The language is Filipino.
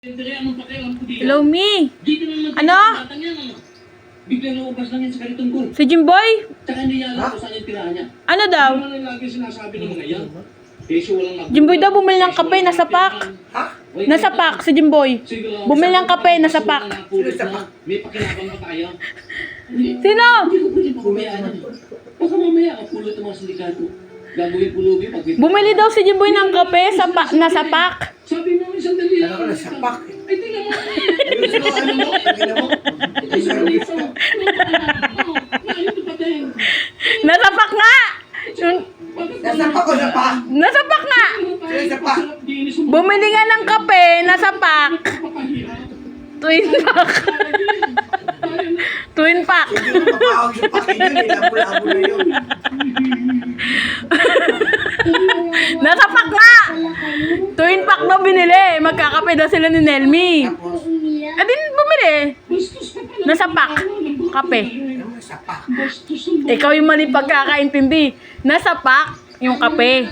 Hello, me. Ano? Bigla na ubas lang yan sa kalitong ko. Si Jimboy? Tsaka hindi niya alam kung saan yung tirahan niya. Ano daw? Ano lang lagi sinasabi ng mga yan? Kesyo walang mag- Jimboy daw bumili ng kape, nasa pack. Nasa pack, si Jimboy. Bumili ng kape, nasa pack. May pakinabang pa tayo. Sino? Hindi ko pwede pakumayaan yan. Baka mamaya kapulot ng mga sindikato. Gagawin pulubi pag... Bumili daw si Jimboy ng kape, nasa pack. Sabi mo, isang dali. Ano ko na, sapak. Ay, tingnan mo. Ano mo? Tingnan mo. Ay, sabi mo. Ito pa din. Nasa pack nga! Nasapak ko na pa. Nasa pack nga! Sino sa pa? Bumili nga ng kape, nasa pack. Twin pack. Twin pack. Hindi mo mapawag sa pakin yun. Labo-labo na yun. Nasa pack nga! Twin pack daw binili. Magkakape daw sila ni Nelmy. Tapos, Eh din bumili. Nasa pack. Kape. ano na, sapak. Ikaw yung mali pagkakaintindi. Nasa pack yung kape.